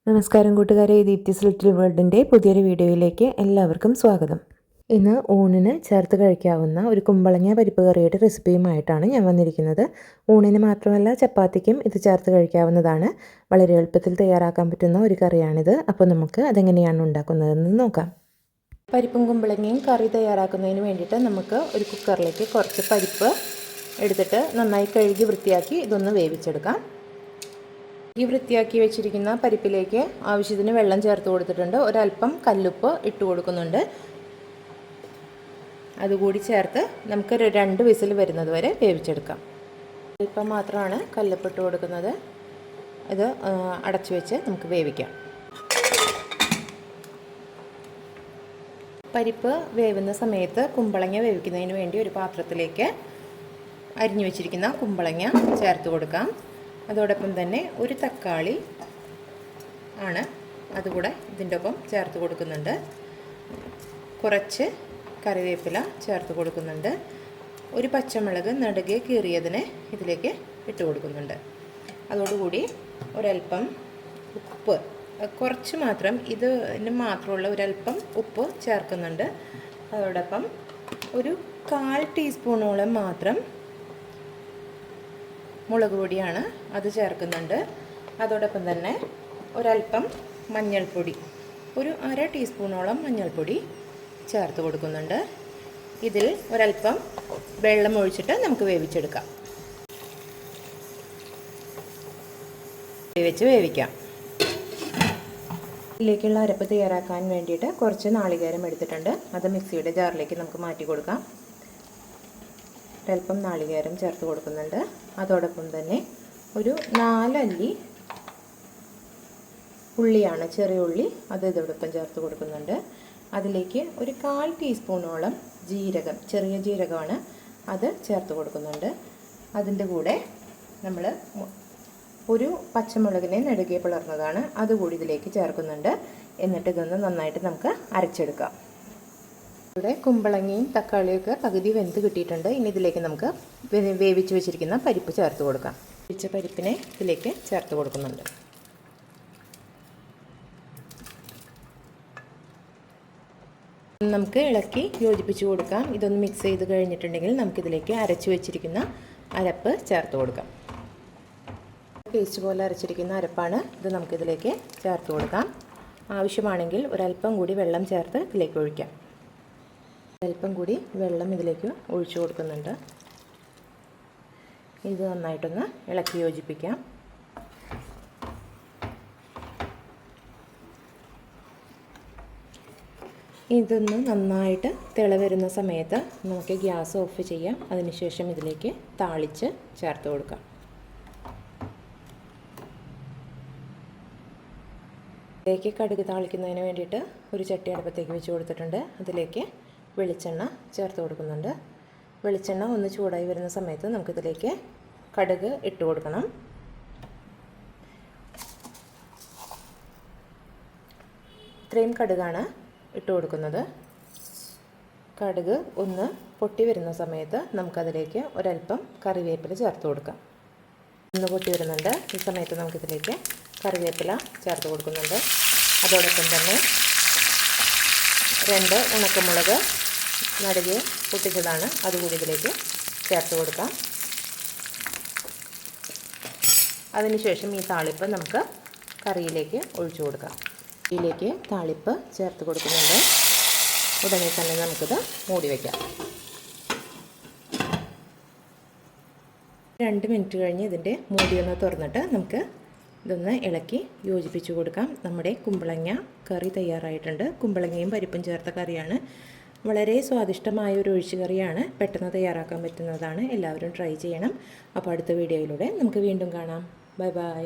നമസ്കാരം കൂട്ടുകാരെ, ദീപ്തിസ് ലിറ്റിൽ വേൾഡിൻ്റെ പുതിയൊരു വീഡിയോയിലേക്ക് എല്ലാവർക്കും സ്വാഗതം. ഇന്ന് ഊണിന് ചേർത്ത് കഴിക്കാവുന്ന ഒരു കുമ്പളങ്ങ പരിപ്പ് കറിയുടെ റെസിപ്പിയുമായിട്ടാണ് ഞാൻ വന്നിരിക്കുന്നത്. ഊണിന് മാത്രമല്ല ചപ്പാത്തിക്കും ഇത് ചേർത്ത് കഴിക്കാവുന്നതാണ്. വളരെ എളുപ്പത്തിൽ തയ്യാറാക്കാൻ പറ്റുന്ന ഒരു കറിയാണിത്. അപ്പോൾ നമുക്ക് അതെങ്ങനെയാണ് ഉണ്ടാക്കുന്നതെന്ന് നോക്കാം. പരിപ്പും കുമ്പളങ്ങയും കറി തയ്യാറാക്കുന്നതിന് വേണ്ടിയിട്ട് നമുക്ക് ഒരു കുക്കറിലേക്ക് കുറച്ച് പരിപ്പ് എടുത്തിട്ട് നന്നായി കഴുകി വൃത്തിയാക്കി ഇതൊന്ന് വേവിച്ചെടുക്കാം. ഈ വൃത്തിയാക്കി വെച്ചിരിക്കുന്ന പരിപ്പിലേക്ക് ആവശ്യത്തിന് വെള്ളം ചേർത്ത് കൊടുത്തിട്ടുണ്ട്. ഒരല്പം കല്ലുപ്പ് ഇട്ട് കൊടുക്കുന്നുണ്ട്. അതുകൂടി ചേർത്ത് നമുക്ക് 2 വിസിൽ വരുന്നത് വരെ വേവിച്ചെടുക്കാം. അല്പം മാത്രമാണ് കല്ലുപ്പ് ഇട്ട് കൊടുക്കുന്നത്. ഇത് അടച്ചു വെച്ച് നമുക്ക് വേവിക്കാം. പരിപ്പ് വേവുന്ന സമയത്ത് കുമ്പളങ്ങ വേവിക്കുന്നതിന് വേണ്ടി ഒരു പാത്രത്തിലേക്ക് അരിഞ്ഞു വെച്ചിരിക്കുന്ന കുമ്പളങ്ങ ചേർത്ത് കൊടുക്കാം. അതോടൊപ്പം തന്നെ ഒരു തക്കാളി ആണ് അതുകൂടെ ഇതിൻ്റെ ഒപ്പം ചേർത്ത് കൊടുക്കുന്നുണ്ട്. കുറച്ച് കറിവേപ്പില ചേർത്ത് കൊടുക്കുന്നുണ്ട്. ഒരു പച്ചമുളക് നടുകെ കീറിയതിനെ ഇതിലേക്ക് ഇട്ട് കൊടുക്കുന്നുണ്ട്. അതോടുകൂടി ഒരല്പം ഉപ്പ്, കുറച്ച് മാത്രം, ഇതിന് മാത്രമുള്ള ഒരല്പം ഉപ്പ് ചേർക്കുന്നുണ്ട്. അതോടൊപ്പം ഒരു 1/4 ടീസ്പൂണോളം മാത്രം മുളക് പൊടിയാണ്, അത് ചേർക്കുന്നുണ്ട്. അതോടൊപ്പം തന്നെ ഒരല്പം മഞ്ഞൾപ്പൊടി, ഒരു 1/2 ടീസ്പൂണോളം മഞ്ഞൾപ്പൊടി ചേർത്ത് കൊടുക്കുന്നുണ്ട്. ഇതിൽ ഒരല്പം വെള്ളം ഒഴിച്ചിട്ട് നമുക്ക് വേവിച്ചെടുക്കാം. വേവിക്കാം. ഇതിലേക്കുള്ള അരപ്പ് തയ്യാറാക്കാൻ വേണ്ടിയിട്ട് കുറച്ച് നാളികേരം എടുത്തിട്ടുണ്ട്. അത് മിക്സിയുടെ ജാറിലേക്ക് നമുക്ക് മാറ്റി കൊടുക്കാം. ഒരല്പം നാളികേരം ചേർത്ത് കൊടുക്കുന്നുണ്ട്. അതോടൊപ്പം തന്നെ ഒരു 4 അല്ലി ഉള്ളിയാണ്, ചെറിയ ഉള്ളി, അത് ഇതോടൊപ്പം ചേർത്ത് കൊടുക്കുന്നുണ്ട്. അതിലേക്ക് ഒരു 1/4 ടീസ്പൂണോളം ജീരകം, ചെറിയ ജീരകമാണ്, അത് ചേർത്ത് കൊടുക്കുന്നുണ്ട്. അതിൻ്റെ കൂടെ നമ്മൾ ഒരു പച്ചമുളകിനെ നെടുകെ പിളർന്നതാണ്, അതുകൂടി ഇതിലേക്ക് ചേർക്കുന്നുണ്ട്. എന്നിട്ട് ഇതൊന്ന് നന്നായിട്ട് നമുക്ക് അരച്ചെടുക്കാം. ഇവിടെ കുമ്പളങ്ങയും തക്കാളിയൊക്കെ പകുതി വെന്ത് കിട്ടിയിട്ടുണ്ട്. ഇനി ഇതിലേക്ക് നമുക്ക് വേവിച്ച് വെച്ചിരിക്കുന്ന പരിപ്പ് ചേർത്ത് കൊടുക്കാം. വേവിച്ച പരിപ്പിനെ ഇതിലേക്ക് ചേർത്ത് കൊടുക്കുന്നുണ്ട്. നമുക്ക് ഇളക്കി യോജിപ്പിച്ച് കൊടുക്കാം. ഇതൊന്ന് മിക്സ് ചെയ്ത് കഴിഞ്ഞിട്ടുണ്ടെങ്കിൽ നമുക്കിതിലേക്ക് അരച്ച് വെച്ചിരിക്കുന്ന അരപ്പ് ചേർത്ത് കൊടുക്കാം. പേസ്റ്റ് പോലെ അരച്ചിരിക്കുന്ന അരപ്പാണ് ഇത്. നമുക്കിതിലേക്ക് ചേർത്ത് കൊടുക്കാം. ആവശ്യമാണെങ്കിൽ ഒരല്പം കൂടി വെള്ളം ചേർത്ത് ഇതിലേക്ക് ഒഴിക്കാം. അല്പം കൂടി വെള്ളം ഇതിലേക്ക് ഒഴിച്ചു കൊടുക്കുന്നുണ്ട്. ഇത് നന്നായിട്ടൊന്ന് ഇളക്കി യോജിപ്പിക്കാം. ഇതൊന്ന് നന്നായിട്ട് തിള വരുന്ന സമയത്ത് നമുക്ക് ഗ്യാസ് ഓഫ് ചെയ്യാം. അതിനുശേഷം ഇതിലേക്ക് താളിച്ച് ചേർത്ത് കൊടുക്കാം. ഇതിലേക്ക് കടുക് താളിക്കുന്നതിന് വേണ്ടിയിട്ട് ഒരു ചട്ടി അടുപ്പത്തേക്ക് വെച്ച് കൊടുത്തിട്ടുണ്ട്. അതിലേക്ക് വെളിച്ചെണ്ണ ചേർത്ത് കൊടുക്കുന്നുണ്ട്. വെളിച്ചെണ്ണ ഒന്ന് ചൂടായി വരുന്ന സമയത്ത് നമുക്കിതിലേക്ക് കടുക് ഇട്ട് കൊടുക്കണം. ഇത്രയും കടുകാണ് ഇട്ട് കൊടുക്കുന്നത്. കടുക് ഒന്ന് പൊട്ടി വരുന്ന സമയത്ത് നമുക്കതിലേക്ക് ഒരല്പം കറിവേപ്പില ചേർത്ത് കൊടുക്കാം. ഒന്ന് പൊട്ടി വരുന്നുണ്ട്. ഈ സമയത്ത് നമുക്കിതിലേക്ക് കറിവേപ്പില ചേർത്ത് കൊടുക്കുന്നുണ്ട്. അതോടൊപ്പം തന്നെ 2 ഉണക്കമുളക് നടുകെ പൊട്ടിച്ചതാണ്, അതുകൂടി ഇതിലേക്ക് ചേർത്ത് കൊടുക്കാം. അതിനുശേഷം ഈ താളിപ്പ് നമുക്ക് കറിയിലേക്ക് ഒഴിച്ചു കൊടുക്കാം. ഇതിലേക്ക് താളിപ്പ് ചേർത്ത് കൊടുക്കുന്നുണ്ട്. ഉടനെ തന്നെ നമുക്കിത് മൂടി വയ്ക്കാം. 2 മിനിറ്റ് കഴിഞ്ഞ് ഇതിൻ്റെ മൂടിയൊന്ന് തുറന്നിട്ട് നമുക്ക് ഇതൊന്ന് ഇളക്കി യോജിപ്പിച്ച് കൊടുക്കാം. നമ്മുടെ കുമ്പളങ്ങ കറി തയ്യാറായിട്ടുണ്ട്. കുമ്പളങ്ങയും പരിപ്പും ചേർത്ത കറിയാണ്. വളരെ സ്വാദിഷ്ടമായ ഒരു ഒഴിച്ചു കറിയാണ്. പെട്ടെന്ന് തയ്യാറാക്കാൻ പറ്റുന്നതാണ്. എല്ലാവരും ട്രൈ ചെയ്യണം. അപ്പോൾ അടുത്ത വീഡിയോയിലൂടെ നമുക്ക് വീണ്ടും കാണാം. Bye bye.